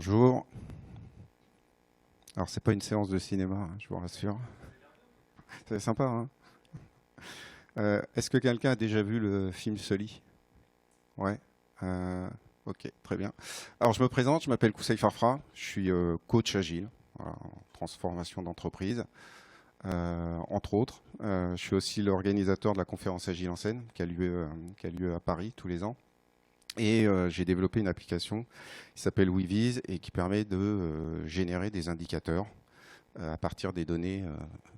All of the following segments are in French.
Bonjour. Alors, c'est pas une séance de cinéma, hein, je vous rassure. C'est sympa, hein. Est-ce que quelqu'un a déjà vu le film Sully? Ouais. Ok, très bien. Alors, je me présente, je m'appelle Koussaï Farfra, je suis coach agile, voilà, en transformation d'entreprise, entre autres. Je suis aussi l'organisateur de la conférence Agile en scène, qui a lieu à Paris tous les ans. Et j'ai développé une application qui s'appelle WeVise et qui permet de générer des indicateurs à partir des données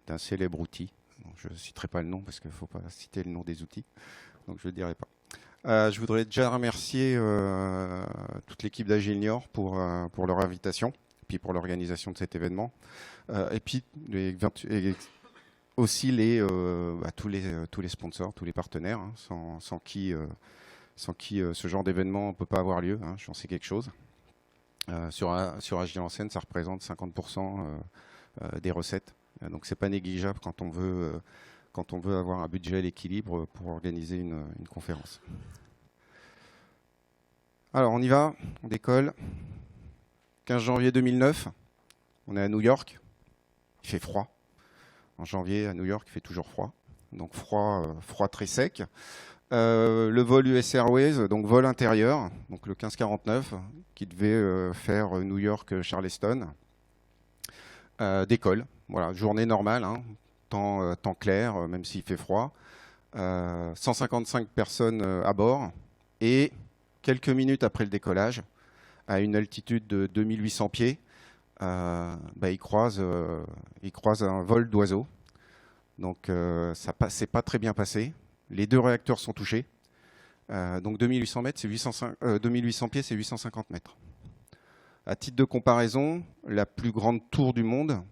d'un célèbre outil. Donc, je ne citerai pas le nom parce qu'il ne faut pas citer le nom des outils, donc je ne le dirai pas. Je voudrais déjà remercier toute l'équipe d'Agilnior pour leur invitation, puis pour l'organisation de cet événement, et puis aussi tous les sponsors, tous les partenaires, hein, sans qui ce genre d'événement ne peut pas avoir lieu, hein, j'en sais quelque chose. Sur Agile en scène, ça représente 50% des recettes. Donc c'est pas négligeable quand on veut avoir un budget à l'équilibre pour organiser une conférence. Alors on y va, on décolle. 15 janvier 2009, on est à New York, il fait froid. En janvier à New York, il fait toujours froid, donc froid très sec. Le vol US Airways, donc vol intérieur, donc le 1549, qui devait faire New York-Charleston, décolle. Voilà, journée normale, hein, temps clair, même s'il fait froid. 155 personnes à bord. Et quelques minutes après le décollage, à une altitude de 2800 pieds, ils croisent un vol d'oiseaux. Donc ça s'est pas très bien passé. Les deux réacteurs sont touchés. Donc 2800 mètres, c'est 2800 pieds, c'est 850 mètres. À titre de comparaison, la plus grande tour du monde,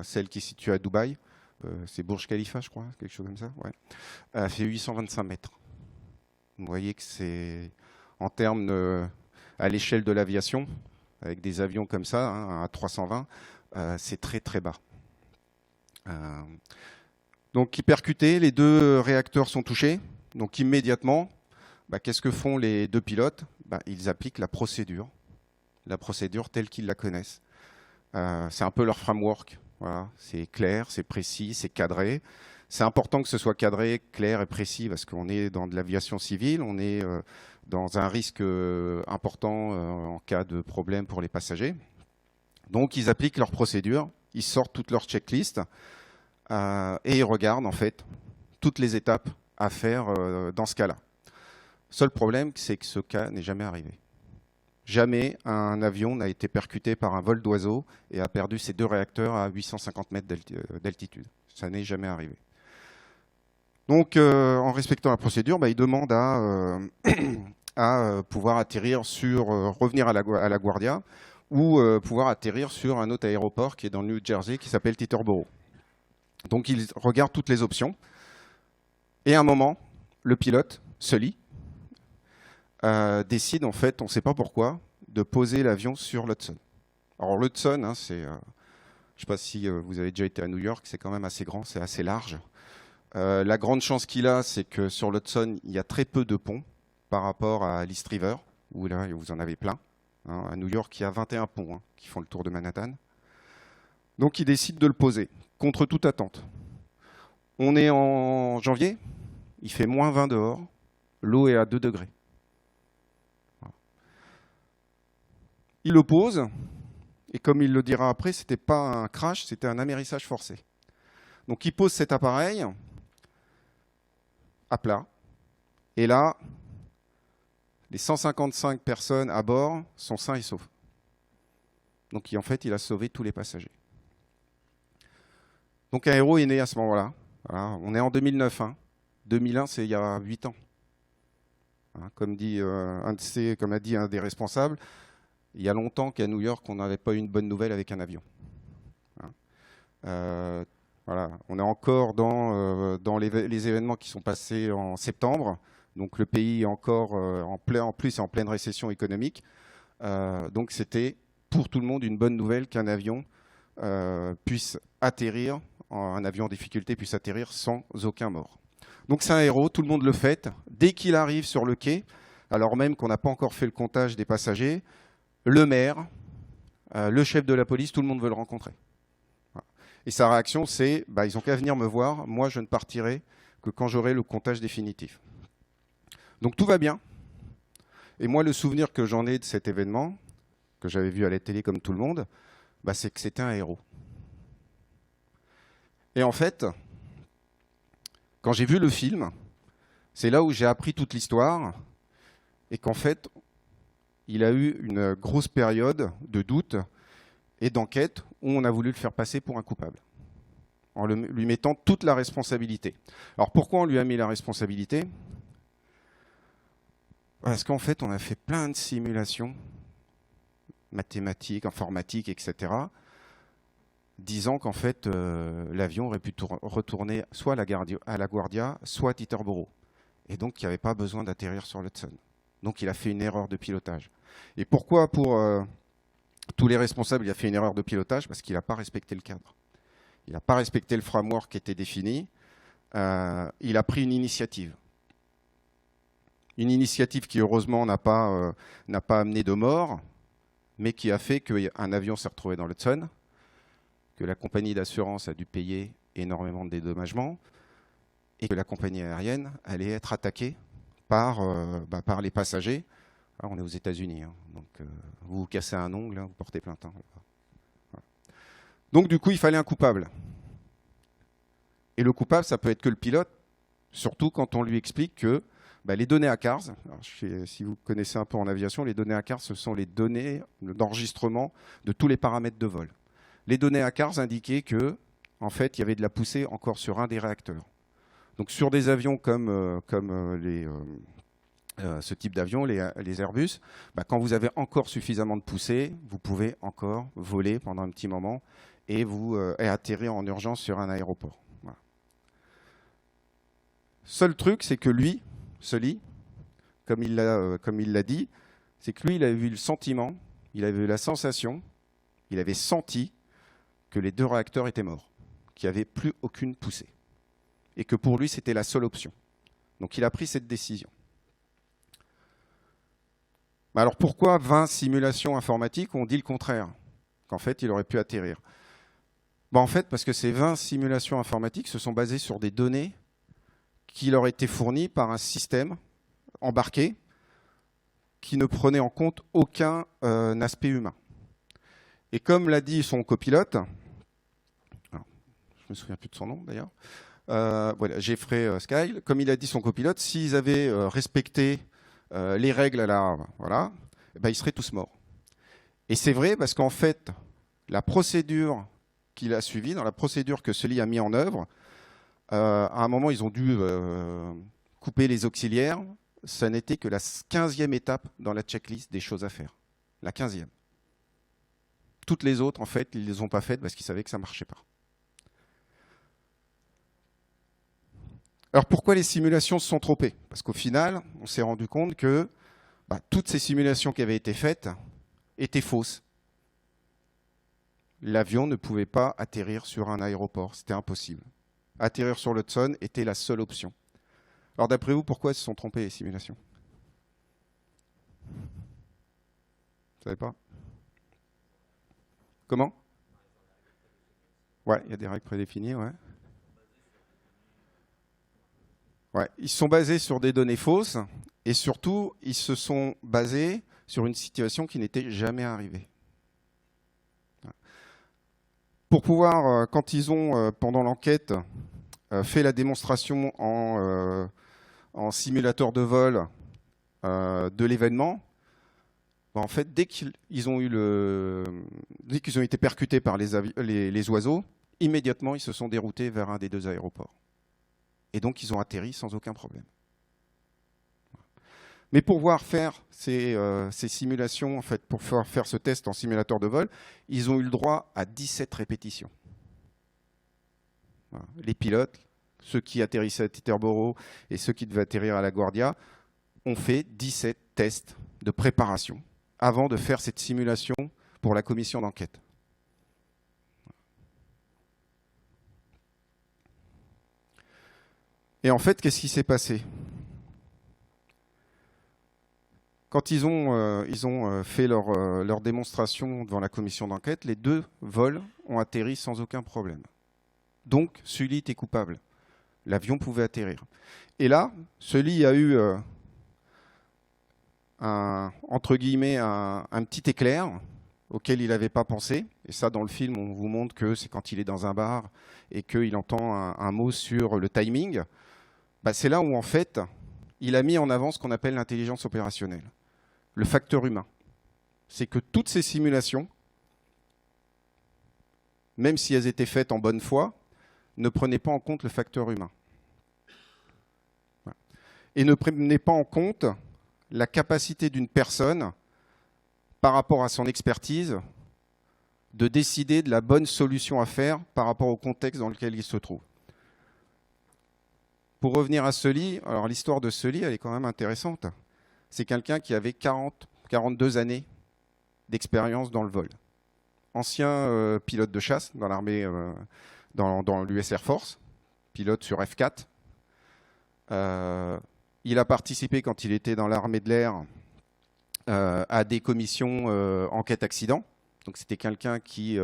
celle qui est située à Dubaï, c'est Burj Khalifa, je crois, quelque chose comme ça, ouais, fait 825 mètres. Vous voyez que c'est, en termes à l'échelle de l'aviation, avec des avions comme ça, hein, à 320, c'est très très bas. Donc, percuté, les deux réacteurs sont touchés. Donc, immédiatement, qu'est-ce que font les deux pilotes? Ils appliquent la procédure telle qu'ils la connaissent. C'est un peu leur framework. Voilà. C'est clair, c'est précis, c'est cadré. C'est important que ce soit cadré, clair et précis parce qu'on est dans de l'aviation civile, on est dans un risque important en cas de problème pour les passagers. Donc, ils appliquent leur procédure, ils sortent toutes leurs checklists. Et ils regardent en fait toutes les étapes à faire dans ce cas-là. Seul problème, c'est que ce cas n'est jamais arrivé. Jamais un avion n'a été percuté par un vol d'oiseau et a perdu ses deux réacteurs à 850 mètres d'altitude. Ça n'est jamais arrivé. Donc, en respectant la procédure, ils demandent à pouvoir atterrir revenir à la Guardia ou pouvoir atterrir sur un autre aéroport qui est dans le New Jersey qui s'appelle Teterboro. Donc, ils regardent toutes les options. Et à un moment, le pilote, Sully, décide, en fait, on ne sait pas pourquoi, de poser l'avion sur l'Hudson. Alors, l'Hudson, hein, je ne sais pas si vous avez déjà été à New York, c'est quand même assez grand, c'est assez large. La grande chance qu'il a, c'est que sur l'Hudson, il y a très peu de ponts par rapport à l'East River, où là, vous en avez plein. Hein, à New York, il y a 21 ponts qui font le tour de Manhattan. Donc, il décide de le poser, contre toute attente. On est en janvier, il fait moins 20 dehors, l'eau est à 2 degrés. Voilà. Il le pose, et comme il le dira après, ce n'était pas un crash, c'était un amérissage forcé. Donc il pose cet appareil à plat, et là, les 155 personnes à bord sont sains et saufs. Donc en fait, il a sauvé tous les passagers. Donc un héros est né à ce moment-là. Voilà, on est en 2009. Hein. 2001, c'est il y a 8 ans. Hein, comme a dit un des responsables, il y a longtemps qu'à New York, on n'avait pas eu une bonne nouvelle avec un avion. Hein. Voilà, on est encore dans les événements qui sont passés en septembre. Donc le pays est encore en pleine récession économique. Donc c'était pour tout le monde une bonne nouvelle qu'un avion puisse atterrir, un avion en difficulté puisse atterrir sans aucun mort. Donc c'est un héros, tout le monde le fête. Dès qu'il arrive sur le quai, alors même qu'on n'a pas encore fait le comptage des passagers, le maire, le chef de la police, tout le monde veut le rencontrer. Voilà. Et sa réaction, c'est bah, ils n'ont qu'à venir me voir, moi je ne partirai que quand j'aurai le comptage définitif. Donc tout va bien. Et moi, le souvenir que j'en ai de cet événement, que j'avais vu à la télé comme tout le monde, bah, c'est que c'était un héros. Et en fait, quand j'ai vu le film, c'est là où j'ai appris toute l'histoire et qu'en fait, il a eu une grosse période de doute et d'enquête où on a voulu le faire passer pour un coupable, en lui mettant toute la responsabilité. Alors pourquoi on lui a mis la responsabilité? Parce qu'en fait, on a fait plein de simulations, mathématiques, informatiques, etc., disant qu'en fait, l'avion aurait pu retourner soit à la Guardia, soit à Teterboro. Et donc, il n'y avait pas besoin d'atterrir sur l'Hudson. Donc, il a fait une erreur de pilotage. Et pourquoi, pour tous les responsables, il a fait une erreur de pilotage? Parce qu'il n'a pas respecté le cadre. Il n'a pas respecté le framework qui était défini. Il a pris une initiative. Une initiative qui, heureusement, n'a pas amené de mort, mais qui a fait qu'un avion s'est retrouvé dans l'Hudson, que la compagnie d'assurance a dû payer énormément de dédommagements, et que la compagnie aérienne allait être attaquée par les passagers. Alors, on est aux États-Unis, hein, donc vous vous cassez un ongle, hein, vous portez plainte. Hein. Voilà. Donc du coup, il fallait un coupable. Et le coupable, ça peut être que le pilote, surtout quand on lui explique que les données ACARS, si vous connaissez un peu en aviation, les données ACARS, ce sont les données d'enregistrement de tous les paramètres de vol. Les données ACARS indiquaient que, en fait, il y avait de la poussée encore sur un des réacteurs. Donc sur des avions comme ce type d'avion, les Airbus, quand vous avez encore suffisamment de poussée, vous pouvez encore voler pendant un petit moment et atterrir en urgence sur un aéroport. Voilà. Seul truc, c'est que lui, Sully, comme il l'a dit, c'est que lui, il avait eu le sentiment, il avait eu la sensation, il avait senti que les deux réacteurs étaient morts, qu'il n'y avait plus aucune poussée. Et que pour lui, c'était la seule option. Donc il a pris cette décision. Alors pourquoi 20 simulations informatiques ont dit le contraire? Qu'en fait, il aurait pu atterrir. En fait, parce que ces 20 simulations informatiques se sont basées sur des données qui leur étaient fournies par un système embarqué qui ne prenait en compte aucun aspect humain. Et comme l'a dit son copilote, alors, je ne me souviens plus de son nom d'ailleurs, voilà, Jeffrey Skyle, comme il a dit son copilote, s'ils avaient respecté les règles là, voilà, ils seraient tous morts. Et c'est vrai parce qu'en fait, la procédure qu'il a suivie, dans la procédure que Sully a mis en œuvre, à un moment, ils ont dû couper les auxiliaires. Ça n'était que la 15e étape dans la checklist des choses à faire. La 15e. Toutes les autres, en fait, ils ne les ont pas faites parce qu'ils savaient que ça ne marchait pas. Alors pourquoi les simulations se sont trompées? Parce qu'au final, on s'est rendu compte que toutes ces simulations qui avaient été faites étaient fausses. L'avion ne pouvait pas atterrir sur un aéroport, c'était impossible. Atterrir sur l'Hudson était la seule option. Alors d'après vous, pourquoi elles se sont trompées les simulations? Vous ne savez pas? Comment? Ouais, il y a des règles prédéfinies, ouais. Ouais, ils sont basés sur des données fausses et surtout, ils se sont basés sur une situation qui n'était jamais arrivée. Pour pouvoir, quand ils ont, pendant l'enquête, fait la démonstration en simulateur de vol de l'événement, en fait, dès qu'ils ont été percutés par les oiseaux, immédiatement, ils se sont déroutés vers un des deux aéroports. Et donc, ils ont atterri sans aucun problème. Mais pour pouvoir faire ces simulations, en fait, pour pouvoir faire ce test en simulateur de vol, ils ont eu le droit à 17 répétitions. Voilà. Les pilotes, ceux qui atterrissaient à Teterboro et ceux qui devaient atterrir à la Guardia, ont fait 17 tests de préparation avant de faire cette simulation pour la commission d'enquête. Et en fait, qu'est-ce qui s'est passé? Quand ils ont fait leur démonstration devant la commission d'enquête, les 2 vols ont atterri sans aucun problème. Donc, Sully était coupable. L'avion pouvait atterrir. Et là, Sully a eu, entre guillemets, un petit éclair auquel il n'avait pas pensé. Et ça, dans le film, on vous montre que c'est quand il est dans un bar et qu'il entend un mot sur le timing. Bah, c'est là où, en fait, il a mis en avant ce qu'on appelle l'intelligence opérationnelle, le facteur humain. C'est que toutes ces simulations, même si elles étaient faites en bonne foi, ne prenaient pas en compte le facteur humain. Et ne prenaient pas en compte la capacité d'une personne, par rapport à son expertise, de décider de la bonne solution à faire par rapport au contexte dans lequel il se trouve. Pour revenir à Sully, alors l'histoire de Sully, elle est quand même intéressante. C'est quelqu'un qui avait 42 années d'expérience dans le vol. Ancien pilote de chasse dans l'armée, dans l'US Air Force, pilote sur F4. Il a participé, quand il était dans l'armée de l'air, à des commissions enquête accident. Donc c'était quelqu'un qui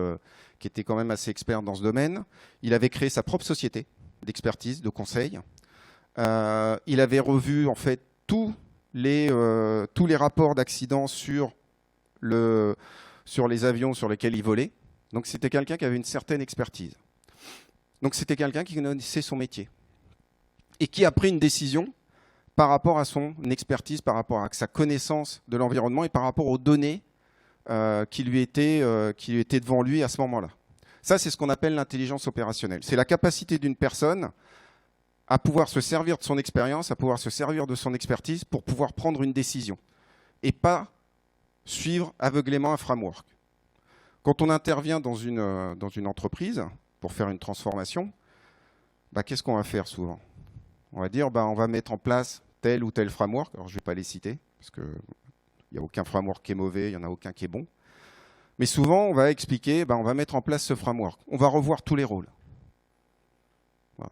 était quand même assez expert dans ce domaine. Il avait créé sa propre société d'expertise, de conseil. Il avait revu en fait tous les rapports d'accident sur les avions sur lesquels il volait. Donc c'était quelqu'un qui avait une certaine expertise. Donc c'était quelqu'un qui connaissait son métier et qui a pris une décision par rapport à son expertise, par rapport à sa connaissance de l'environnement et par rapport aux données qui lui étaient devant lui à ce moment-là. Ça, c'est ce qu'on appelle l'intelligence opérationnelle. C'est la capacité d'une personne à pouvoir se servir de son expérience, à pouvoir se servir de son expertise pour pouvoir prendre une décision et pas suivre aveuglément un framework. Quand on intervient dans une entreprise pour faire une transformation, bah, qu'est-ce qu'on va faire souvent? On va dire, bah, on va mettre en place tel ou tel framework. Alors, je ne vais pas les citer, parce qu'il n'y a aucun framework qui est mauvais, il n'y en a aucun qui est bon. Mais souvent, on va expliquer, bah, on va mettre en place ce framework. On va revoir tous les rôles.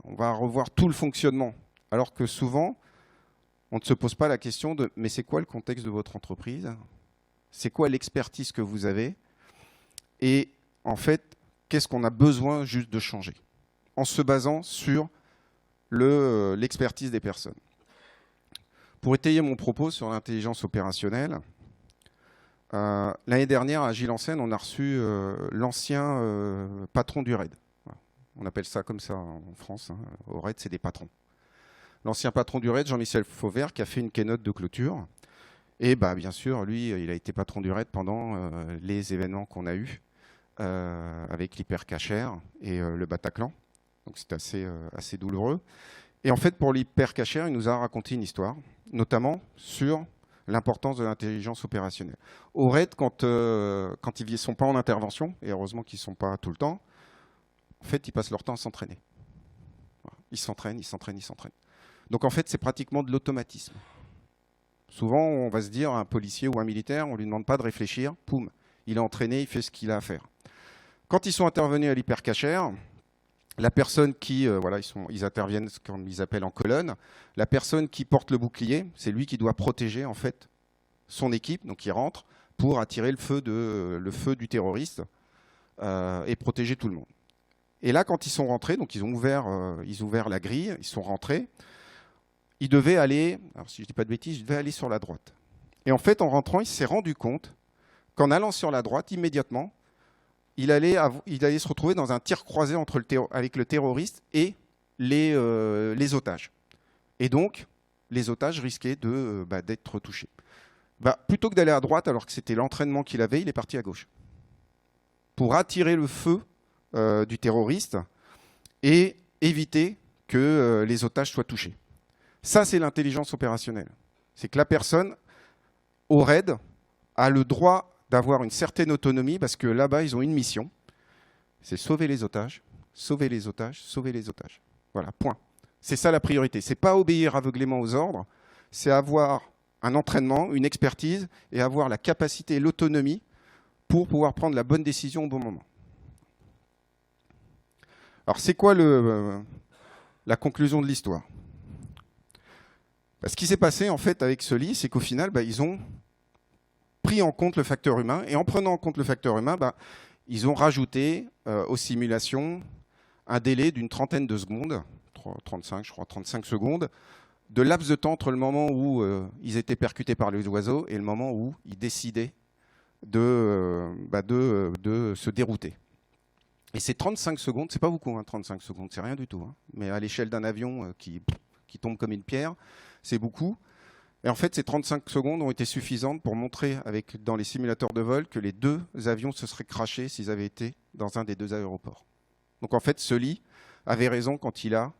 On va revoir tout le fonctionnement. Alors que souvent, on ne se pose pas la question de « mais c'est quoi le contexte de votre entreprise? C'est quoi l'expertise que vous avez? Et en fait, qu'est-ce qu'on a besoin juste de changer ?» En se basant sur l'expertise des personnes. Pour étayer mon propos sur l'intelligence opérationnelle, l'année dernière, à Gilles-en-Seine, on a reçu l'ancien patron du RAID. On appelle ça comme ça en France. Hein. Au RAID, c'est des patrons. L'ancien patron du RAID, Jean-Michel Fauvert, qui a fait une keynote de clôture. Et bah, bien sûr, lui, il a été patron du RAID pendant les événements qu'on a eus avec l'hypercacher et le Bataclan. Donc c'est assez douloureux. Et en fait, pour l'hypercacher, il nous a raconté une histoire, notamment sur l'importance de l'intelligence opérationnelle. Au RAID, quand ils ne sont pas en intervention, et heureusement qu'ils ne sont pas tout le temps, en fait, ils passent leur temps à s'entraîner. Ils s'entraînent, ils s'entraînent, ils s'entraînent. Donc en fait, c'est pratiquement de l'automatisme. Souvent, on va se dire, un policier ou un militaire, on ne lui demande pas de réfléchir, poum, il est entraîné, il fait ce qu'il a à faire. Quand ils sont intervenus à l'hypercacher, la personne qui, ils interviennent comme ils appellent en colonne, la personne qui porte le bouclier, c'est lui qui doit protéger en fait son équipe, donc il rentre pour attirer le feu du terroriste et protéger tout le monde. Et là, quand ils sont rentrés, donc ils ont ouvert la grille, ils sont rentrés, ils devaient aller, alors si je ne dis pas de bêtises, ils devaient aller sur la droite. Et en fait, en rentrant, il s'est rendu compte qu'en allant sur la droite, immédiatement, il allait se retrouver dans un tir croisé avec le terroriste et les otages. Et donc, les otages risquaient d'être touchés. Plutôt que d'aller à droite, alors que c'était l'entraînement qu'il avait, il est parti à gauche. Pour attirer le feu du terroriste et éviter que les otages soient touchés. Ça, c'est l'intelligence opérationnelle. C'est que la personne, au RAID, a le droit d'avoir une certaine autonomie parce que là-bas, ils ont une mission. C'est sauver les otages, sauver les otages, sauver les otages. Voilà, point. C'est ça la priorité. Ce n'est pas obéir aveuglément aux ordres, c'est avoir un entraînement, une expertise et avoir la capacité et l'autonomie pour pouvoir prendre la bonne décision au bon moment. Alors, c'est quoi la conclusion de l'histoire? Ce qui s'est passé en fait avec Sully, c'est qu'au final, ils ont pris en compte le facteur humain. Et en prenant en compte le facteur humain, ils ont rajouté aux simulations un délai d'une trentaine de secondes, 35, je crois, 35 secondes, de laps de temps entre le moment où ils étaient percutés par les oiseaux et le moment où ils décidaient de se dérouter. Et ces 35 secondes, c'est pas beaucoup, hein, 35 secondes, c'est rien du tout. Hein, mais à l'échelle d'un avion qui tombe comme une pierre, c'est beaucoup. Et en fait, ces 35 secondes ont été suffisantes pour montrer dans les simulateurs de vol que les deux avions se seraient crashés s'ils avaient été dans un des deux aéroports. Donc en fait, Sully avait raison quand il a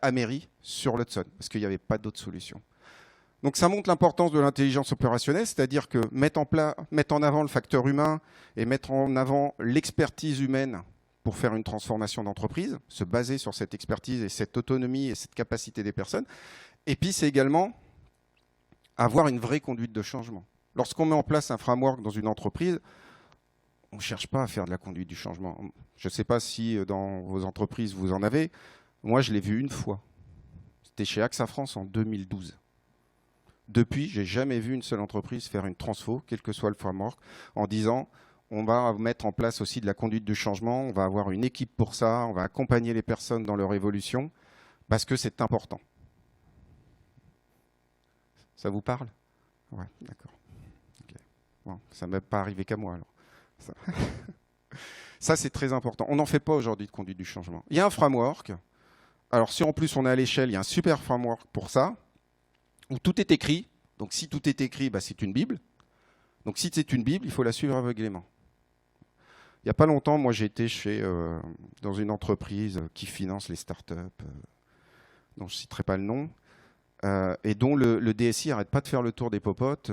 améri sur l'Hudson, parce qu'il n'y avait pas d'autre solution. Donc ça montre l'importance de l'intelligence opérationnelle, c'est-à-dire que mettre en avant le facteur humain et mettre en avant l'expertise humaine pour faire une transformation d'entreprise, se baser sur cette expertise et cette autonomie et cette capacité des personnes. Et puis c'est également avoir une vraie conduite de changement. Lorsqu'on met en place un framework dans une entreprise, on ne cherche pas à faire de la conduite du changement. Je ne sais pas si dans vos entreprises vous en avez. Moi, je l'ai vu une fois. C'était chez AXA France en 2012. Depuis, je n'ai jamais vu une seule entreprise faire une transfo, quel que soit le framework, en disant on va mettre en place aussi de la conduite du changement, on va avoir une équipe pour ça, on va accompagner les personnes dans leur évolution, parce que c'est important. Ça vous parle? Ouais, d'accord. Okay. Bon, ça ne m'est pas arrivé qu'à moi alors. Ça c'est très important. On n'en fait pas aujourd'hui de conduite du changement. Il y a un framework. Alors si en plus on est à l'échelle, il y a un super framework pour ça, où tout est écrit. Donc si tout est écrit, c'est une Bible. Donc si c'est une Bible, il faut la suivre aveuglément. Il n'y a pas longtemps, moi j'ai été dans une entreprise qui finance les startups, dont je ne citerai pas le nom, et dont le DSI n'arrête pas de faire le tour des popotes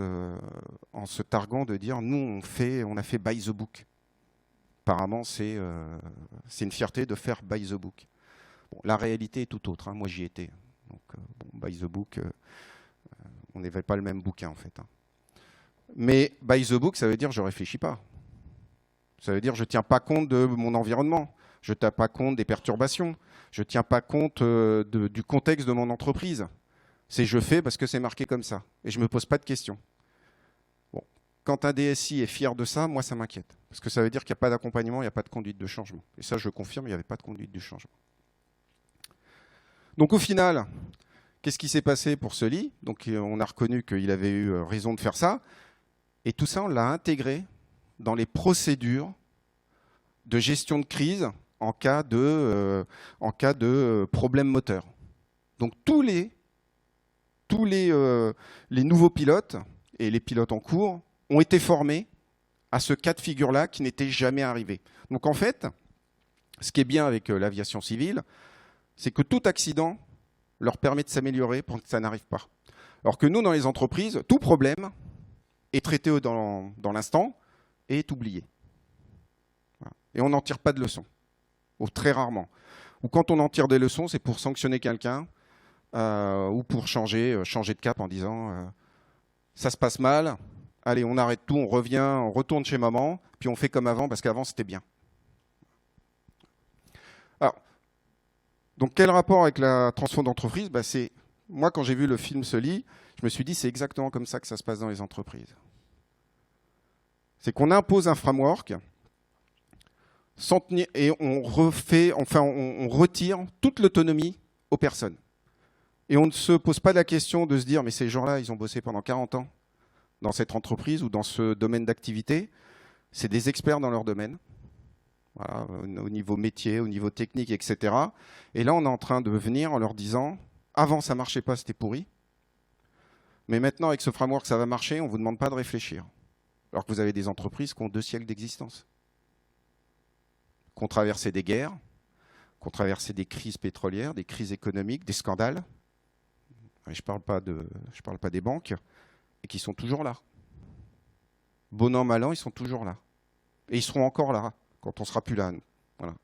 en se targuant de dire nous on a fait by the book. Apparemment c'est une fierté de faire by the book. Bon, la réalité est tout autre, hein. Moi j'y étais. Donc by the book, on n'avait pas le même bouquin en fait. Hein. Mais by the book, ça veut dire je ne réfléchis pas. Ça veut dire je ne tiens pas compte de mon environnement, je ne tiens pas compte des perturbations, je ne tiens pas compte du contexte de mon entreprise. C'est je fais parce que c'est marqué comme ça. Et je ne me pose pas de questions. Bon. Quand un DSI est fier de ça, moi ça m'inquiète. Parce que ça veut dire qu'il n'y a pas d'accompagnement, il n'y a pas de conduite de changement. Et ça, je confirme, il n'y avait pas de conduite de changement. Donc au final, qu'est-ce qui s'est passé pour Sully? Donc on a reconnu qu'il avait eu raison de faire ça. Et tout ça, on l'a intégré dans les procédures de gestion de crise en cas de problème moteur. Donc tous les nouveaux pilotes et les pilotes en cours ont été formés à ce cas de figure-là qui n'était jamais arrivé. Donc en fait, ce qui est bien avec l'aviation civile, c'est que tout accident leur permet de s'améliorer pour que ça n'arrive pas. Alors que nous, dans les entreprises, tout problème est traité dans l'instant et est oublié. Voilà. Et on n'en tire pas de leçons, ou très rarement. Ou quand on en tire des leçons, c'est pour sanctionner quelqu'un ou pour changer de cap en disant ça se passe mal, allez, on arrête tout, on revient, on retourne chez maman, puis on fait comme avant parce qu'avant c'était bien. Alors, donc quel rapport avec la transformation d'entreprise? C'est moi quand j'ai vu le film Sully, je me suis dit c'est exactement comme ça que ça se passe dans les entreprises. C'est qu'on impose un framework et on retire toute l'autonomie aux personnes. Et on ne se pose pas la question de se dire mais ces gens-là, ils ont bossé pendant 40 ans dans cette entreprise ou dans ce domaine d'activité. C'est des experts dans leur domaine, voilà, au niveau métier, au niveau technique, etc. Et là, on est en train de venir en leur disant avant, ça ne marchait pas, c'était pourri. Mais maintenant, avec ce framework, ça va marcher, on ne vous demande pas de réfléchir. Alors que vous avez des entreprises qui ont 2 siècles d'existence, qui ont traversé des guerres, qui ont traversé des crises pétrolières, des crises économiques, des scandales. Je parle pas des banques, et qui sont toujours là. Bon an, mal an, ils sont toujours là. Et ils seront encore là, quand on ne sera plus là, nous. Voilà.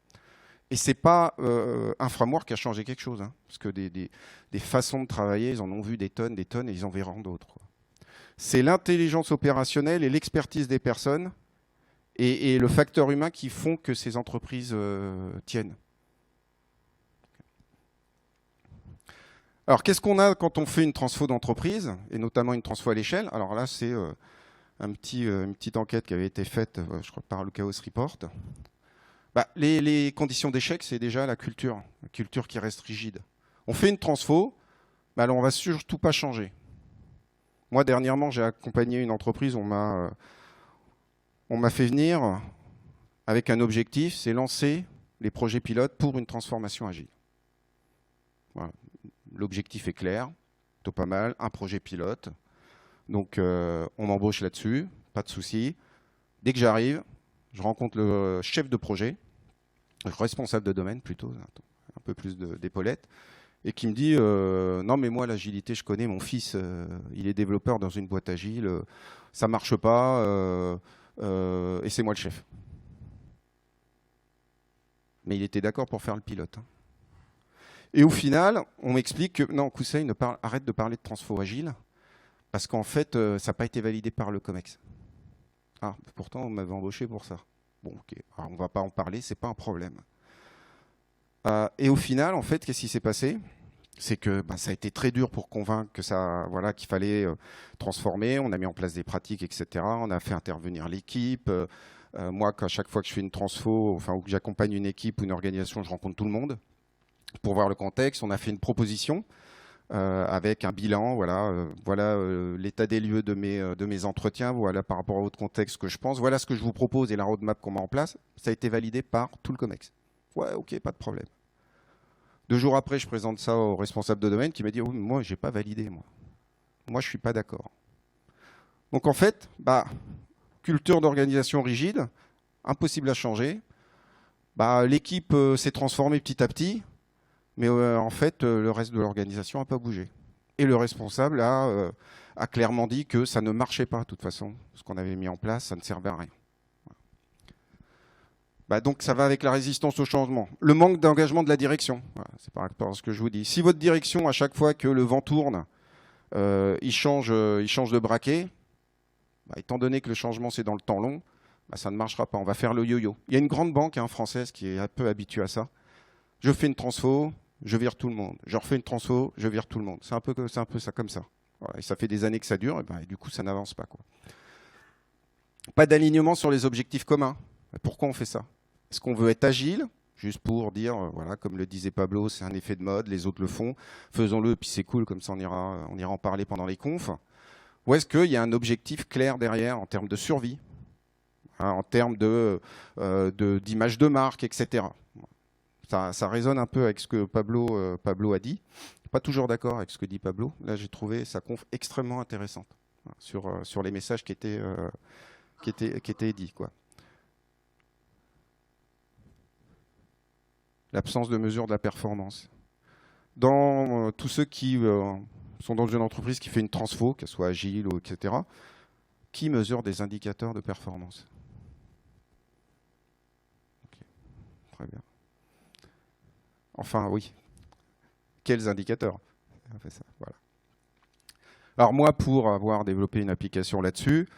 Et ce n'est pas un framework qui a changé quelque chose, hein, parce que des façons de travailler, ils en ont vu des tonnes, et ils en verront d'autres. C'est l'intelligence opérationnelle et l'expertise des personnes et le facteur humain qui font que ces entreprises tiennent. Alors, qu'est-ce qu'on a quand on fait une transfo d'entreprise, et notamment une transfo à l'échelle? Alors là, c'est une petite enquête qui avait été faite, je crois, par le Chaos Report. Bah, les conditions d'échec, c'est déjà la culture qui reste rigide. On fait une transfo, mais alors on va surtout pas changer. Moi, dernièrement, j'ai accompagné une entreprise, on m'a fait venir avec un objectif, c'est lancer les projets pilotes pour une transformation agile. Voilà. L'objectif est clair, plutôt pas mal, un projet pilote. Donc on m'embauche là-dessus, pas de souci. Dès que j'arrive, je rencontre le chef de projet, le responsable de domaine plutôt, un peu plus d'épaulette, et qui me dit non mais moi l'agilité je connais, mon fils il est développeur dans une boîte agile, ça marche pas et c'est moi le chef. Mais il était d'accord pour faire le pilote. Et au final, on m'explique que non, Kousseï, arrête de parler de transfo agile, parce qu'en fait, ça n'a pas été validé par le COMEX. Ah, pourtant, on m'avait embauché pour ça. Bon, ok, alors, on ne va pas en parler, c'est pas un problème. Et au final, en fait, qu'est-ce qui s'est passé? C'est que ça a été très dur pour convaincre que ça, voilà, qu'il fallait transformer. On a mis en place des pratiques, etc. On a fait intervenir l'équipe. Moi, à chaque fois que je fais une transfo, enfin, ou que j'accompagne une équipe ou une organisation, je rencontre tout le monde pour voir le contexte. On a fait une proposition avec un bilan, voilà l'état des lieux de mes entretiens, voilà par rapport à votre contexte ce que je pense, voilà ce que je vous propose et la roadmap qu'on met en place. Ça a été validé par tout le COMEX. Ouais, ok, pas de problème. 2 jours après, je présente ça au responsable de domaine qui m'a dit oh, moi, j'ai pas validé, moi, je suis pas d'accord. Donc en fait, culture d'organisation rigide, impossible à changer. L'équipe s'est transformée petit à petit. Mais en fait, le reste de l'organisation n'a pas bougé. Et le responsable a clairement dit que ça ne marchait pas, de toute façon. Ce qu'on avait mis en place, ça ne servait à rien. Donc ça va avec la résistance au changement. Le manque d'engagement de la direction. Voilà, c'est par rapport à ce que je vous dis. Si votre direction, à chaque fois que le vent tourne, il change de braquet, étant donné que le changement c'est dans le temps long, ça ne marchera pas. On va faire le yo-yo. Il y a une grande banque française qui est un peu habituée à ça. Je fais une transfo, je vire tout le monde. Je refais une transfo, je vire tout le monde. C'est un peu ça comme ça. Voilà, et ça fait des années que ça dure, et du coup, ça n'avance pas, quoi. Pas d'alignement sur les objectifs communs. Pourquoi on fait ça? Est-ce qu'on veut être agile, juste pour dire, voilà, comme le disait Pablo, c'est un effet de mode, les autres le font, faisons-le, puis c'est cool, comme ça on ira en parler pendant les confs. Ou est-ce qu'il y a un objectif clair derrière en termes de survie, en termes d'image de marque, etc. Ça résonne un peu avec ce que Pablo a dit. Pas toujours d'accord avec ce que dit Pablo. Là, j'ai trouvé sa conf extrêmement intéressante sur les messages qui étaient dits, quoi. L'absence de mesure de la performance. Dans tous ceux qui sont dans une entreprise qui fait une transfo, qu'elle soit agile, ou etc., qui mesure des indicateurs de performance? Okay. Très bien. Enfin, oui. Quels indicateurs? On fait ça, voilà. Alors moi, pour avoir développé une application là-dessus,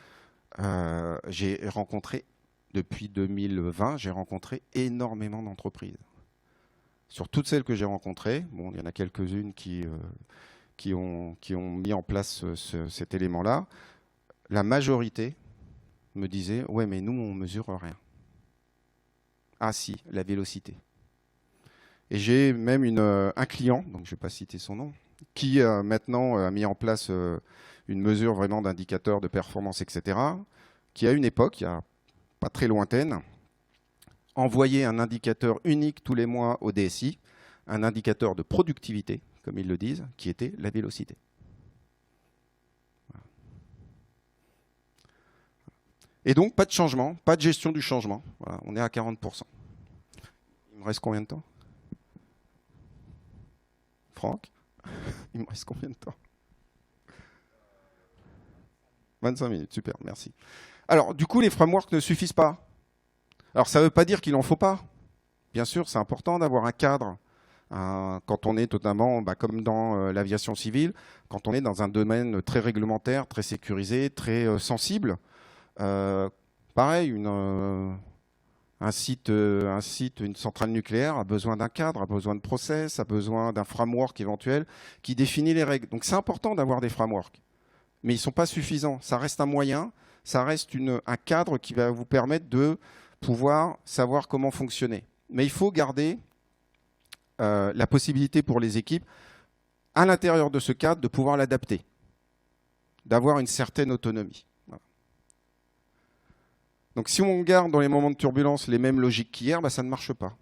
j'ai rencontré, depuis 2020, j'ai rencontré énormément d'entreprises. Sur toutes celles que j'ai rencontrées, bon, il y en a quelques-unes qui ont mis en place cet élément-là, la majorité me disait « Ouais, mais nous, on ne mesure rien. » Ah si, la vélocité. Et j'ai même un client, donc je ne vais pas citer son nom, qui maintenant a mis en place une mesure vraiment d'indicateur de performance, etc., qui à une époque, il n'y a pas très lointaine, envoyait un indicateur unique tous les mois au DSI, un indicateur de productivité, comme ils le disent, qui était la vélocité. Voilà. Et donc, pas de changement, pas de gestion du changement. Voilà, on est à 40%. Il me reste combien de temps? Franck, il me reste combien de temps? 25 minutes, super, merci. Alors, du coup, les frameworks ne suffisent pas. Alors, ça ne veut pas dire qu'il n'en faut pas. Bien sûr, c'est important d'avoir un cadre. Quand on est notamment, comme dans l'aviation civile, quand on est dans un domaine très réglementaire, très sécurisé, très sensible. Pareil, Un site, une centrale nucléaire a besoin d'un cadre, a besoin de process, a besoin d'un framework éventuel qui définit les règles. Donc c'est important d'avoir des frameworks, mais ils ne sont pas suffisants. Ça reste un moyen, ça reste un cadre qui va vous permettre de pouvoir savoir comment fonctionner. Mais il faut garder la possibilité pour les équipes, à l'intérieur de ce cadre, de pouvoir l'adapter, d'avoir une certaine autonomie. Voilà. Donc si on garde dans les moments de turbulence les mêmes logiques qu'hier, bah, ça ne marche pas.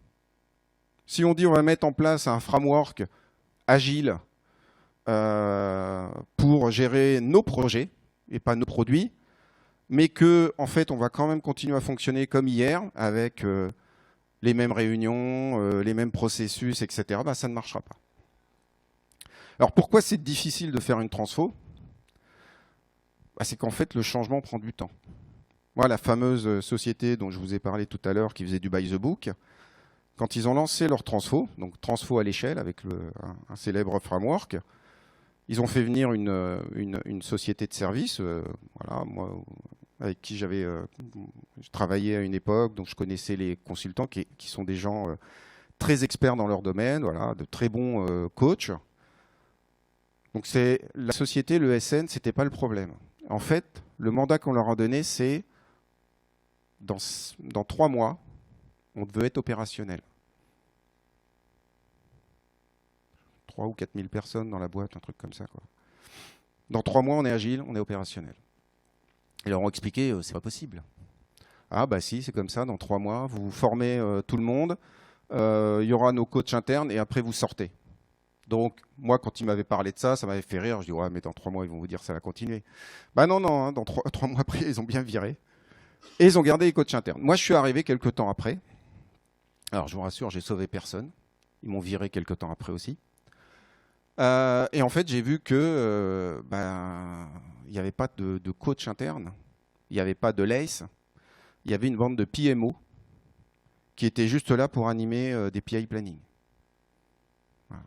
Si on dit on va mettre en place un framework agile pour gérer nos projets et pas nos produits, mais que en fait on va quand même continuer à fonctionner comme hier avec les mêmes réunions, les mêmes processus, etc., bah, ça ne marchera pas. Alors pourquoi c'est difficile de faire une transfo? Bah, c'est qu'en fait le changement prend du temps. Moi, la fameuse société dont je vous ai parlé tout à l'heure qui faisait du by the book, quand ils ont lancé leur transfo, donc transfo à l'échelle avec un célèbre framework, ils ont fait venir une société de service, voilà, moi, avec qui je travaillais à une époque, donc je connaissais les consultants qui sont des gens très experts dans leur domaine, voilà, de très bons coachs. Donc la société, le SN, c'était pas le problème. En fait, le mandat qu'on leur a donné, c'est dans 3 mois, on veut être opérationnel. 3 ou 4 000 personnes dans la boîte, un truc comme ça, quoi. Dans 3 mois, on est agile, on est opérationnel. Ils leur ont expliqué, c'est pas possible. Ah bah si, c'est comme ça, dans 3 mois, vous formez tout le monde, il y aura nos coachs internes et après vous sortez. Donc moi, quand ils m'avaient parlé de ça, ça m'avait fait rire. Je dis, ouais, mais dans 3 mois, ils vont vous dire que ça va continuer. Bah non, non, hein, dans 3 mois après, ils ont bien viré. Et ils ont gardé les coachs internes. Moi, je suis arrivé quelques temps après. Alors, je vous rassure, j'ai sauvé personne. Ils m'ont viré quelques temps après aussi. Et en fait, j'ai vu que il n'y avait pas de coach interne. Il n'y avait pas de LACE. Il y avait une bande de PMO qui était juste là pour animer des PI planning. Voilà.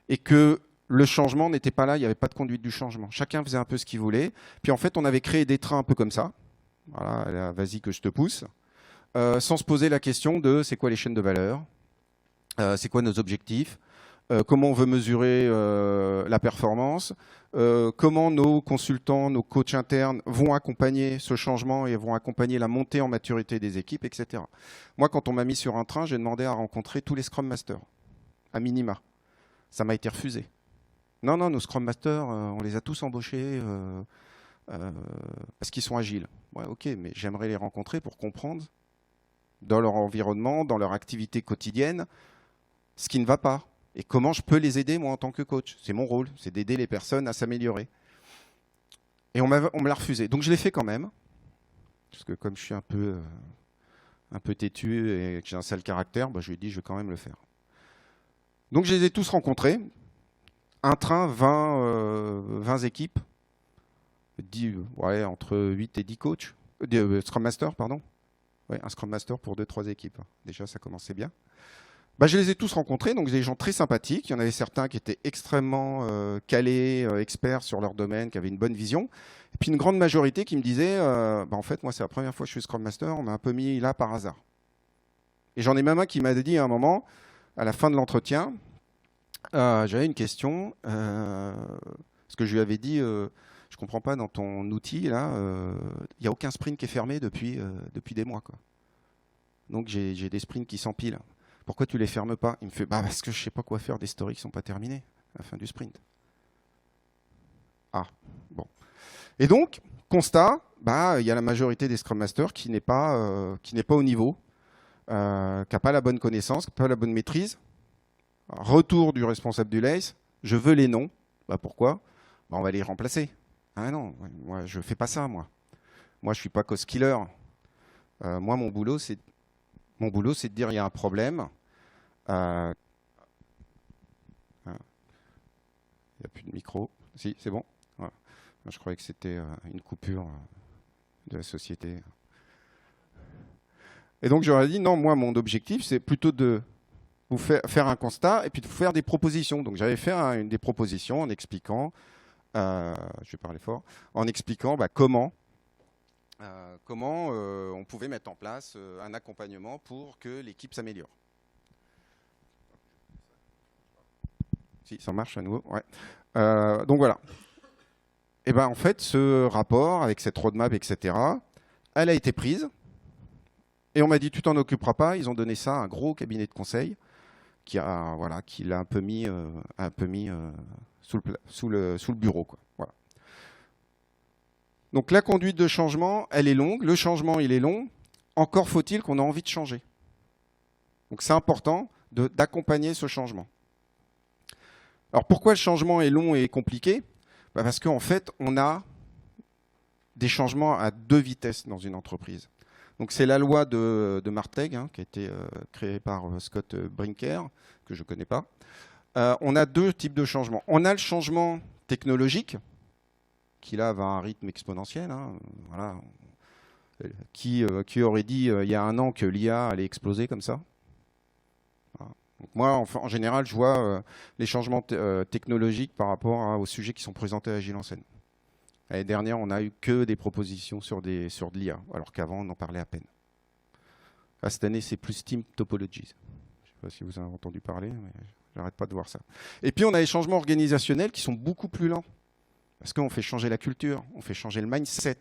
Et que le changement n'était pas là, il n'y avait pas de conduite du changement. Chacun faisait un peu ce qu'il voulait. Puis en fait, on avait créé des trains un peu comme ça. Voilà, vas-y que je te pousse. Sans se poser la question de c'est quoi les chaînes de valeur, c'est quoi nos objectifs, comment on veut mesurer la performance, comment nos consultants, nos coachs internes vont accompagner ce changement et vont accompagner la montée en maturité des équipes, etc. Moi, quand on m'a mis sur un train, j'ai demandé à rencontrer tous les Scrum Masters, à minima. Ça m'a été refusé. Non, non, nos Scrum Masters, on les a tous embauchés parce qu'ils sont agiles. Ouais, ok, mais j'aimerais les rencontrer pour comprendre dans leur environnement, dans leur activité quotidienne, ce qui ne va pas. Et comment je peux les aider, moi, en tant que coach. C'est mon rôle, c'est d'aider les personnes à s'améliorer. Et on me l'a refusé. Donc je l'ai fait quand même. Parce que comme je suis un peu têtu et que j'ai un sale caractère, bah, je lui ai dit, je vais quand même le faire. Donc je les ai tous rencontrés. Un train, 20 équipes. Ouais, entre 8 et 10 coachs. Scrum Master, pardon. Ouais, un Scrum Master pour 2-3 équipes. Déjà, ça commençait bien. Bah, je les ai tous rencontrés, donc des gens très sympathiques. Il y en avait certains qui étaient extrêmement calés, experts sur leur domaine, qui avaient une bonne vision. Et puis une grande majorité qui me disait en fait, moi, c'est la première fois que je suis Scrum Master, on m'a un peu mis là par hasard. Et j'en ai même un qui m'a dit à un moment, à la fin de l'entretien, j'avais une question, parce que je lui avais dit, je comprends pas, dans ton outil, là, il n'y a aucun sprint qui est fermé depuis des mois, quoi. Donc j'ai des sprints qui s'empilent. Pourquoi tu les fermes pas? Il me fait, parce que je sais pas quoi faire des stories qui sont pas terminées à la fin du sprint. Ah, bon. Et donc, constat, il y a la majorité des Scrum Masters qui n'est pas au niveau, qui n'a pas la bonne connaissance, qui n'a pas la bonne maîtrise. Retour du responsable du LACE, je veux les noms. Pourquoi? On va les remplacer. Ah non, moi je fais pas ça, moi. Moi je suis pas cost killer. Moi mon boulot c'est de dire il y a un problème. Il n'y a plus de micro. Si, c'est bon. Voilà. Je croyais que c'était une coupure de la société. Et donc j'aurais dit non, moi mon objectif c'est plutôt de vous faire un constat et puis de vous faire des propositions. Donc j'avais fait des propositions en expliquant, je vais parler fort, en expliquant comment comment on pouvait mettre en place un accompagnement pour que l'équipe s'améliore. Si, ça marche à nouveau, ouais. Donc voilà. Et ben en fait, ce rapport avec cette roadmap, etc., elle a été prise. Et on m'a dit, tu t'en occuperas pas. Ils ont donné ça à un gros cabinet de conseil qui l'a un peu mis, sous le bureau, quoi. Voilà. Donc la conduite de changement, elle est longue. Le changement, il est long. Encore faut-il qu'on ait envie de changer. Donc c'est important d'accompagner ce changement. Alors pourquoi le changement est long et compliqué? Parce qu'en fait, on a des changements à deux vitesses dans une entreprise. Donc c'est la loi de Marteg, hein, qui a été créée par Scott Brinker, que je ne connais pas. On a deux types de changements. On a le changement technologique, qui là va à un rythme exponentiel. Hein, voilà. Qui aurait dit il y a un an que l'IA allait exploser comme ça? Voilà. Donc moi, en général, je vois les changements technologiques par rapport aux sujets qui sont présentés à Agile en scène. L'année dernière, on n'a eu que des propositions sur de l'IA, alors qu'avant, on en parlait à peine. Là, cette année, c'est plus Team Topologies. Je ne sais pas si vous en avez entendu parler, mais j'arrête pas de voir ça. Et puis, on a les changements organisationnels qui sont beaucoup plus lents. Parce qu'on fait changer la culture, on fait changer le mindset,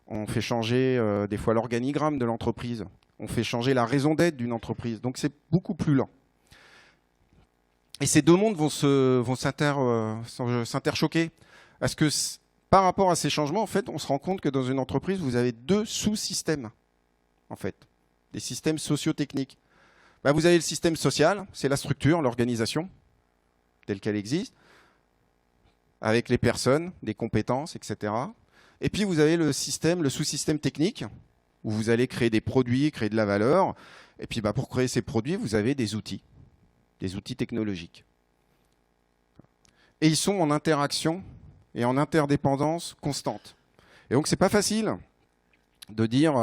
on fait changer des fois l'organigramme de l'entreprise, on fait changer la raison d'être d'une entreprise. Donc, c'est beaucoup plus lent. Et ces deux mondes vont s'interchoquer. Parce que par rapport à ces changements, en fait, on se rend compte que dans une entreprise, vous avez deux sous-systèmes, en fait, des systèmes socio-techniques. Vous avez le système social, c'est la structure, l'organisation, telle qu'elle existe, avec les personnes, des compétences, etc. Et puis vous avez le sous-système technique, où vous allez créer des produits, créer de la valeur. Et puis pour créer ces produits, vous avez des outils technologiques. Et ils sont en interaction et en interdépendance constante. Et donc, c'est pas facile de dire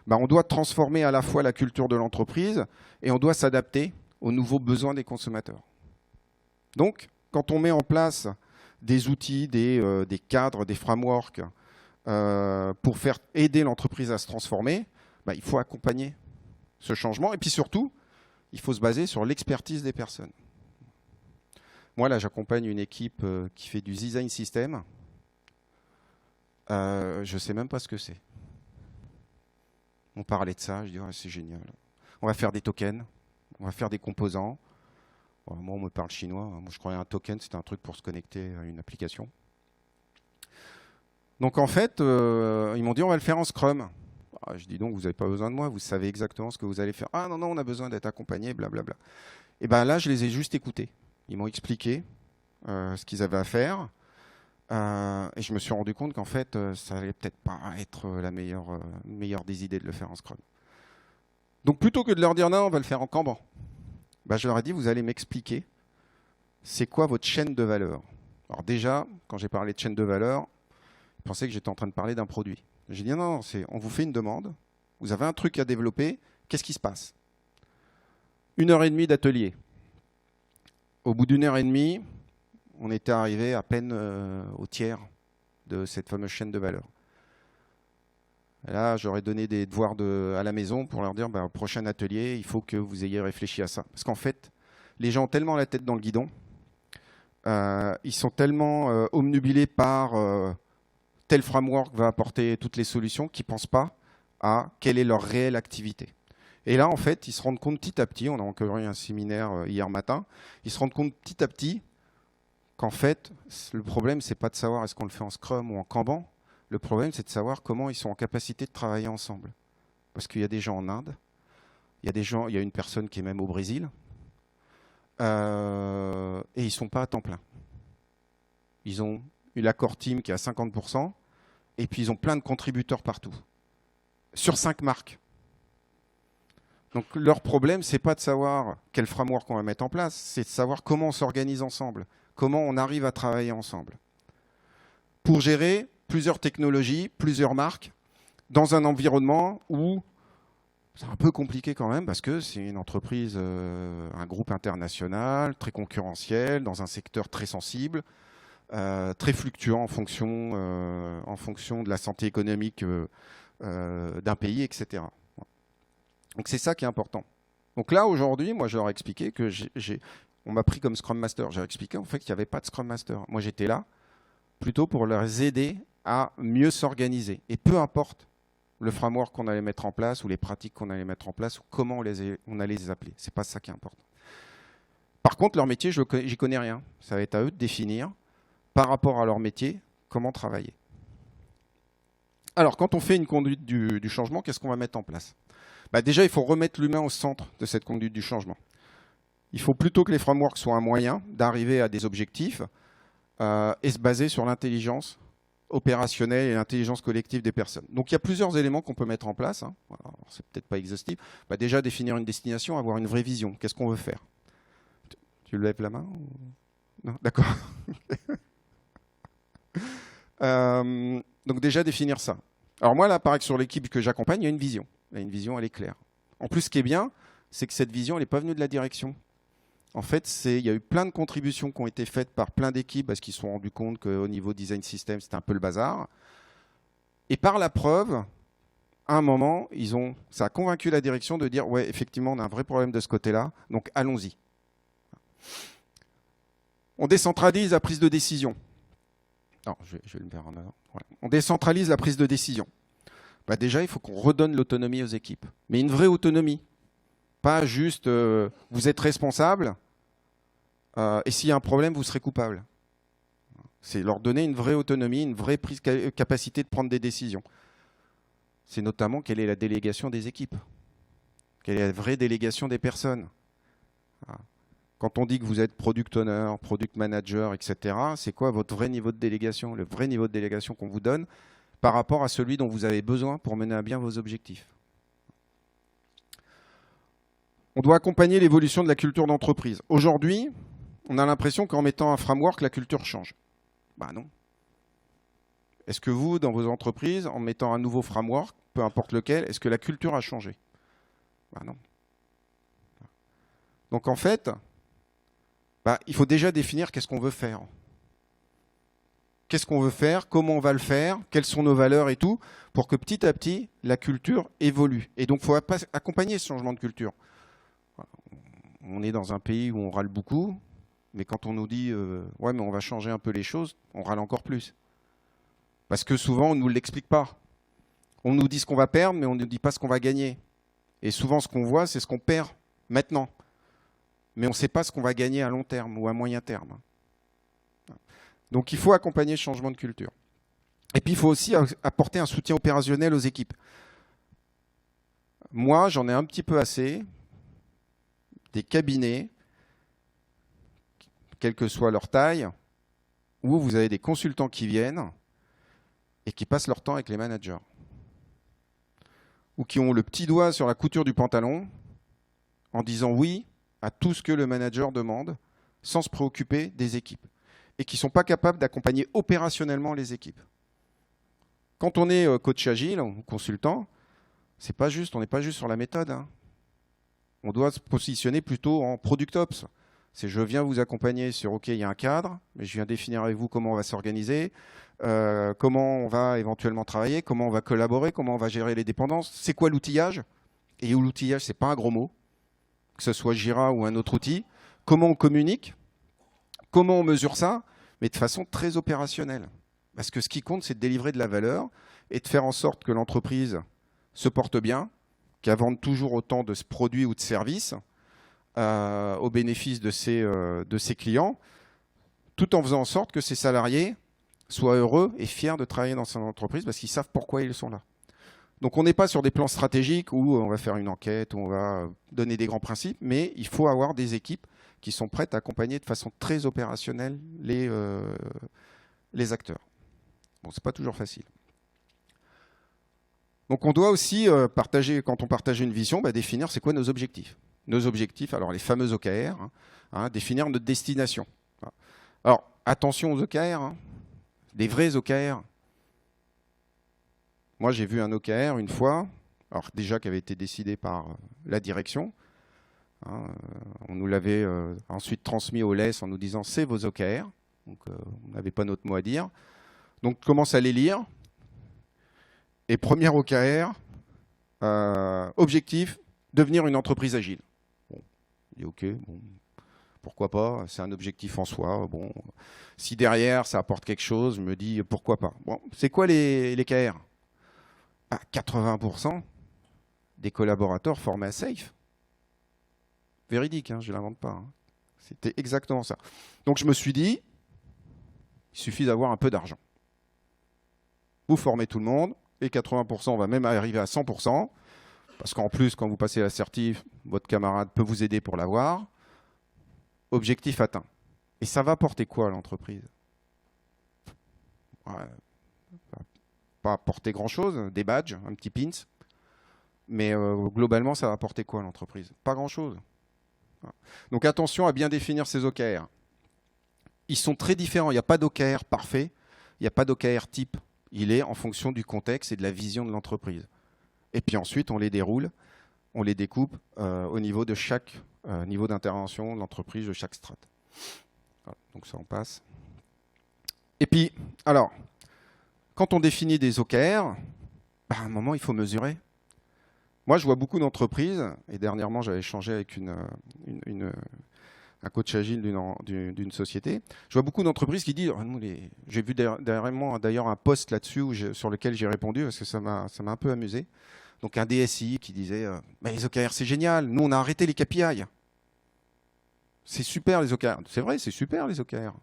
on doit transformer à la fois la culture de l'entreprise et on doit s'adapter aux nouveaux besoins des consommateurs. Donc, quand on met en place des outils, des cadres, des frameworks pour faire aider l'entreprise à se transformer, il faut accompagner ce changement. Et puis surtout, il faut se baser sur l'expertise des personnes. Moi, là, j'accompagne une équipe qui fait du design system. Je ne sais même pas ce que c'est. On parlait de ça, je dis c'est génial. On va faire des tokens, on va faire des composants. Moi, on me parle chinois. Moi, je croyais un token, c'était un truc pour se connecter à une application. Donc, en fait, ils m'ont dit on va le faire en Scrum. Je dis donc, vous n'avez pas besoin de moi, vous savez exactement ce que vous allez faire. Ah non, on a besoin d'être accompagné, blablabla. Et là, je les ai juste écoutés. Ils m'ont expliqué ce qu'ils avaient à faire. Et je me suis rendu compte qu'en fait, ça allait peut-être pas être la meilleure des idées de le faire en Scrum. Donc plutôt que de leur dire non, on va le faire en Kanban, je leur ai dit, vous allez m'expliquer c'est quoi votre chaîne de valeur. Alors déjà, quand j'ai parlé de chaîne de valeur, ils pensaient que j'étais en train de parler d'un produit. J'ai dit non, on vous fait une demande, vous avez un truc à développer, qu'est-ce qui se passe? 1h30 d'atelier. Au bout d'1h30, on était arrivé à peine au tiers de cette fameuse chaîne de valeur. Et là, j'aurais donné des devoirs à la maison pour leur dire, au prochain atelier, il faut que vous ayez réfléchi à ça. Parce qu'en fait, les gens ont tellement la tête dans le guidon, ils sont tellement omnubilés par tel framework va apporter toutes les solutions qu'ils ne pensent pas à quelle est leur réelle activité. Et là, en fait, ils se rendent compte petit à petit, on a encore eu un séminaire hier matin, ils se rendent compte petit à petit qu'en fait, le problème, c'est pas de savoir est-ce qu'on le fait en Scrum ou en Kanban. Le problème, c'est de savoir comment ils sont en capacité de travailler ensemble. Parce qu'il y a des gens en Inde, il y a une personne qui est même au Brésil, et ils ne sont pas à temps plein. Ils ont eu l'accord team qui est à 50%, et puis ils ont plein de contributeurs partout, sur 5 marques. Donc leur problème, c'est pas de savoir quel framework on va mettre en place, c'est de savoir comment on s'organise ensemble, comment on arrive à travailler ensemble. Pour gérer plusieurs technologies, plusieurs marques, dans un environnement où c'est un peu compliqué quand même, parce que c'est une entreprise, un groupe international, très concurrentiel, dans un secteur très sensible, très fluctuant en fonction de la santé économique d'un pays, etc. Donc c'est ça qui est important. Donc là, aujourd'hui, moi, je leur ai expliqué que on m'a pris comme Scrum Master. J'ai expliqué en fait qu'il n'y avait pas de Scrum Master. Moi, j'étais là plutôt pour leur aider à mieux s'organiser. Et peu importe le framework qu'on allait mettre en place ou les pratiques qu'on allait mettre en place ou comment on allait les appeler. C'est pas ça qui est important. Par contre, leur métier, j'y connais rien. Ça va être à eux de définir, par rapport à leur métier, comment travailler. Alors, quand on fait une conduite du changement, qu'est-ce qu'on va mettre en place? Déjà, il faut remettre l'humain au centre de cette conduite du changement. Il faut plutôt que les frameworks soient un moyen d'arriver à des objectifs et se baser sur l'intelligence opérationnelle et l'intelligence collective des personnes. Donc il y a plusieurs éléments qu'on peut mettre en place. Hein. C'est peut-être pas exhaustif. Déjà, définir une destination, avoir une vraie vision. Qu'est-ce qu'on veut faire? Tu lèves la main ou... Non, d'accord. Donc déjà, définir ça. Alors moi, là, pareil que sur l'équipe que j'accompagne, il y a une vision. Une vision, elle est claire. En plus, ce qui est bien, c'est que cette vision, elle n'est pas venue de la direction. En fait, il y a eu plein de contributions qui ont été faites par plein d'équipes parce qu'ils se sont rendus compte qu'au niveau design system, c'était un peu le bazar. Et par la preuve, à un moment, ça a convaincu la direction de dire « Ouais, effectivement, on a un vrai problème de ce côté-là, donc allons-y ». On décentralise la prise de décision. Alors, je vais le faire en avant. Voilà. On décentralise la prise de décision. Déjà, il faut qu'on redonne l'autonomie aux équipes. Mais une vraie autonomie. Pas juste vous êtes responsable et s'il y a un problème, vous serez coupable. C'est leur donner une vraie autonomie, une vraie capacité de prendre des décisions. C'est notamment quelle est la délégation des équipes. Quelle est la vraie délégation des personnes. Quand on dit que vous êtes product owner, product manager, etc., c'est quoi votre vrai niveau de délégation? Le vrai niveau de délégation qu'on vous donne par rapport à celui dont vous avez besoin pour mener à bien vos objectifs. On doit accompagner l'évolution de la culture d'entreprise. Aujourd'hui, on a l'impression qu'en mettant un framework, la culture change. Non. Est-ce que vous, dans vos entreprises, en mettant un nouveau framework, peu importe lequel, est-ce que la culture a changé? Non. Donc en fait, il faut déjà définir qu'est-ce qu'on veut faire. Qu'est-ce qu'on veut faire, comment on va le faire, quelles sont nos valeurs et tout, pour que petit à petit, la culture évolue. Et donc, il faut accompagner ce changement de culture. On est dans un pays où on râle beaucoup, mais quand on nous dit « ouais, mais on va changer un peu les choses », on râle encore plus. Parce que souvent, on ne nous l'explique pas. On nous dit ce qu'on va perdre, mais on ne nous dit pas ce qu'on va gagner. Et souvent, ce qu'on voit, c'est ce qu'on perd maintenant. Mais on ne sait pas ce qu'on va gagner à long terme ou à moyen terme. Donc, il faut accompagner ce changement de culture. Et puis, il faut aussi apporter un soutien opérationnel aux équipes. Moi, j'en ai un petit peu assez des cabinets, quelle que soit leur taille, où vous avez des consultants qui viennent et qui passent leur temps avec les managers. Ou qui ont le petit doigt sur la couture du pantalon en disant oui à tout ce que le manager demande sans se préoccuper des équipes. Et qui ne sont pas capables d'accompagner opérationnellement les équipes. Quand on est coach agile ou consultant, c'est pas juste, on n'est pas juste sur la méthode. Hein. On doit se positionner plutôt en product ops. C'est je viens vous accompagner sur OK, il y a un cadre, mais je viens définir avec vous comment on va s'organiser, comment on va éventuellement travailler, comment on va collaborer, comment on va gérer les dépendances. C'est quoi l'outillage? Et l'outillage, c'est pas un gros mot, que ce soit Jira ou un autre outil. Comment on communique? Comment on mesure ça? Mais de façon très opérationnelle. Parce que ce qui compte, c'est de délivrer de la valeur et de faire en sorte que l'entreprise se porte bien, qu'elle vende toujours autant de produits ou de services au bénéfice de ses clients, tout en faisant en sorte que ses salariés soient heureux et fiers de travailler dans son entreprise parce qu'ils savent pourquoi ils sont là. Donc on n'est pas sur des plans stratégiques où on va faire une enquête, où on va donner des grands principes, mais il faut avoir des équipes qui sont prêtes à accompagner de façon très opérationnelle les acteurs. Bon, c'est pas toujours facile. Donc on doit aussi partager, quand on partage une vision, définir c'est quoi nos objectifs. Nos objectifs, alors les fameux OKR, définir notre destination. Alors attention aux OKR, des vrais OKR. Moi j'ai vu un OKR une fois, alors déjà qui avait été décidé par la direction. On nous l'avait ensuite transmis au LES en nous disant c'est vos OKR. Donc on n'avait pas notre mot à dire. Donc je commence à les lire. Et premier OKR, objectif, devenir une entreprise agile. Bon, je dis ok, bon, pourquoi pas, c'est un objectif en soi. Bon, si derrière ça apporte quelque chose, je me dis pourquoi pas. Bon, c'est quoi les KR? 80% des collaborateurs formés à Safe. Véridique, hein, je ne l'invente pas. Hein. C'était exactement ça. Donc je me suis dit, il suffit d'avoir un peu d'argent. Vous formez tout le monde, et 80%, on va même arriver à 100%, parce qu'en plus, quand vous passez l'assertif, votre camarade peut vous aider pour l'avoir. Objectif atteint. Et ça va apporter quoi à l'entreprise? Pas apporter grand-chose, des badges, un petit pins, mais globalement, ça va apporter quoi à l'entreprise? Pas grand-chose. Donc attention à bien définir ces OKR. Ils sont très différents, il n'y a pas d'OKR parfait, il n'y a pas d'OKR type. Il est en fonction du contexte et de la vision de l'entreprise. Et puis ensuite, on les déroule, on les découpe au niveau de chaque niveau d'intervention de l'entreprise, de chaque strate. Voilà, donc ça, on passe. Et puis, alors, quand on définit des OKR, à un moment, il faut mesurer. Moi, je vois beaucoup d'entreprises, et dernièrement, j'avais échangé avec un coach agile d'une société. Je vois beaucoup d'entreprises qui disent, j'ai vu d'ailleurs un post là-dessus sur lequel j'ai répondu, parce que ça m'a un peu amusé. Donc un DSI qui disait, mais les OKR, c'est génial, nous, on a arrêté les KPI. C'est super les OKR. C'est vrai, c'est super les OKR.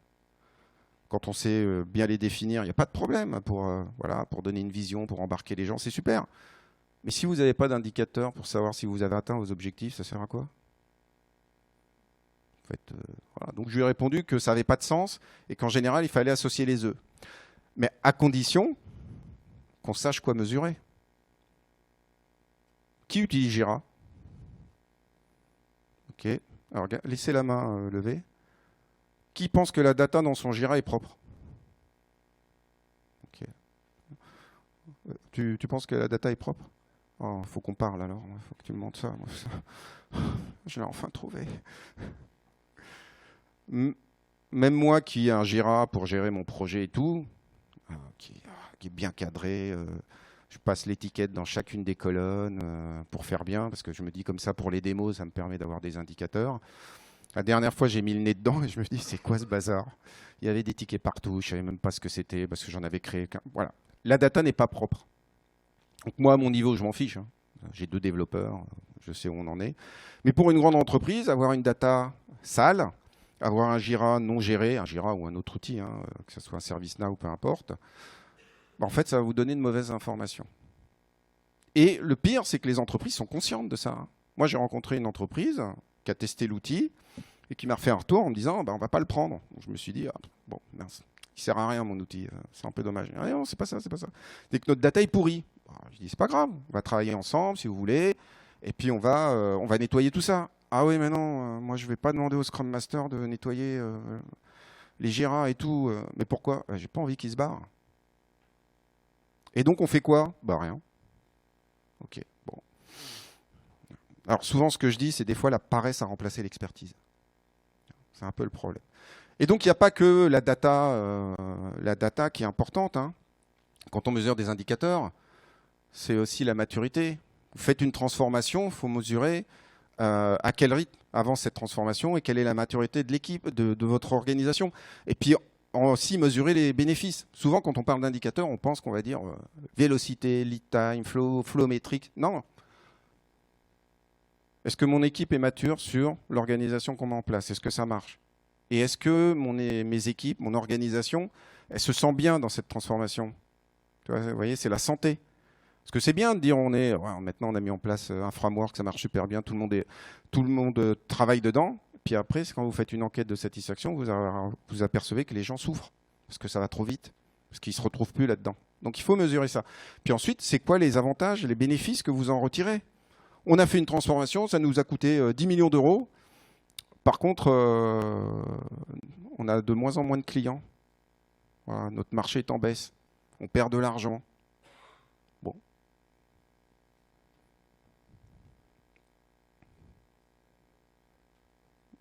Quand on sait bien les définir, il n'y a pas de problème pour donner une vision, pour embarquer les gens, c'est super. Mais si vous n'avez pas d'indicateur pour savoir si vous avez atteint vos objectifs, ça sert à quoi? En fait, voilà. Donc je lui ai répondu que ça n'avait pas de sens et qu'en général, il fallait associer les œufs. Mais à condition qu'on sache quoi mesurer. Qui utilise Jira? Ok. Alors, laissez la main levée. Qui pense que la data dans son Jira est propre? Ok. Tu penses que la data est propre? Oh, faut qu'on parle alors. Faut que tu me montres ça. Je l'ai enfin trouvé. Même moi qui ai un Jira pour gérer mon projet et tout, qui est bien cadré, je passe l'étiquette dans chacune des colonnes pour faire bien, parce que je me dis comme ça pour les démos, ça me permet d'avoir des indicateurs. La dernière fois, j'ai mis le nez dedans et je me dis, c'est quoi ce bazar? Il y avait des tickets partout, je ne savais même pas ce que c'était, parce que j'en avais créé qu'un. Voilà. La data n'est pas propre. Donc moi, à mon niveau, je m'en fiche. Hein. J'ai 2 développeurs, je sais où on en est. Mais pour une grande entreprise, avoir une data sale, avoir un Jira non géré, un Jira ou un autre outil, hein, que ce soit un ServiceNow ou peu importe, en fait, ça va vous donner de mauvaises informations. Et le pire, c'est que les entreprises sont conscientes de ça. Hein. Moi, j'ai rencontré une entreprise qui a testé l'outil et qui m'a refait un retour en me disant on ne va pas le prendre. Je me suis dit, bon, mince, il ne sert à rien mon outil, c'est un peu dommage. Ah, non, c'est pas ça, c'est pas ça. Dès que notre data est pourrie, je dis c'est pas grave, on va travailler ensemble si vous voulez, et puis on va nettoyer tout ça. Ah oui, mais non, moi je ne vais pas demander au Scrum Master de nettoyer les Jira et tout. Mais pourquoi? J'ai pas envie qu'il se barre. Et donc on fait quoi? Rien. Ok, bon. Alors souvent ce que je dis, c'est des fois la paresse a remplacé l'expertise. C'est un peu le problème. Et donc il n'y a pas que la data qui est importante. Hein. Quand on mesure des indicateurs, c'est aussi la maturité. Vous faites une transformation, il faut mesurer à quel rythme avance cette transformation et quelle est la maturité de l'équipe, de votre organisation. Et puis aussi mesurer les bénéfices. Souvent quand on parle d'indicateurs, on pense qu'on va dire vélocité, lead time, flow métrique. Non. Est-ce que mon équipe est mature sur l'organisation qu'on met en place? Est-ce que ça marche? Et est-ce que mes équipes, mon organisation, elle se sent bien dans cette transformation? Vous voyez, c'est la santé. Parce que c'est bien de dire maintenant on a mis en place un framework, ça marche super bien, tout le monde travaille dedans. Puis après, quand vous faites une enquête de satisfaction, vous apercevez que les gens souffrent parce que ça va trop vite, parce qu'ils ne se retrouvent plus là-dedans. Donc il faut mesurer ça. Puis ensuite, c'est quoi les avantages, les bénéfices que vous en retirez? On a fait une transformation, ça nous a coûté 10 millions d'euros. Par contre, on a de moins en moins de clients. Voilà, notre marché est en baisse. On perd de l'argent. Bon.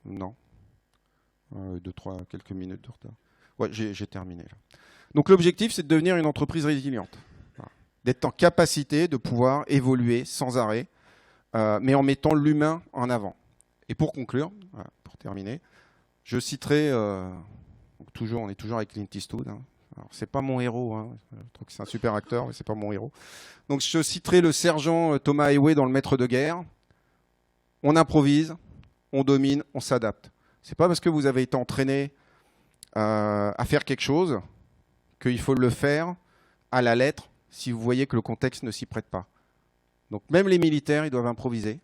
Non. Quelques minutes de retard. Ouais, j'ai terminé là. Donc l'objectif, c'est de devenir une entreprise résiliente. Voilà. d'être en capacité de pouvoir évoluer sans arrêt, mais en mettant l'humain en avant. Et pour conclure, voilà, pour terminer, je citerai, on est toujours avec Clint Eastwood, hein. C'est pas mon héros, hein. Je trouve que c'est un super acteur, mais c'est pas mon héros. Donc je citerai le sergent Thomas Highway dans Le Maître de guerre. On improvise, on domine, on s'adapte. C'est pas parce que vous avez été entraîné à faire quelque chose qu'il faut le faire à la lettre si vous voyez que le contexte ne s'y prête pas. Donc même les militaires, ils doivent improviser,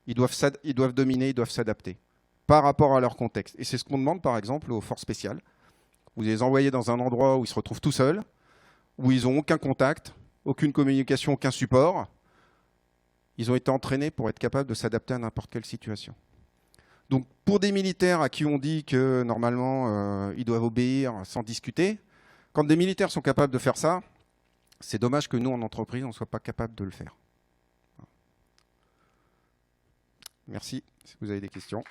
ils doivent dominer, ils doivent s'adapter par rapport à leur contexte. Et c'est ce qu'on demande par exemple aux forces spéciales. Vous les envoyez dans un endroit où ils se retrouvent tout seuls, où ils n'ont aucun contact, aucune communication, aucun support. Ils ont été entraînés pour être capables de s'adapter à n'importe quelle situation. Donc pour des militaires à qui on dit que normalement ils doivent obéir sans discuter, quand des militaires sont capables de faire ça, c'est dommage que nous en entreprise on ne soit pas capable de le faire. Merci, si vous avez des questions.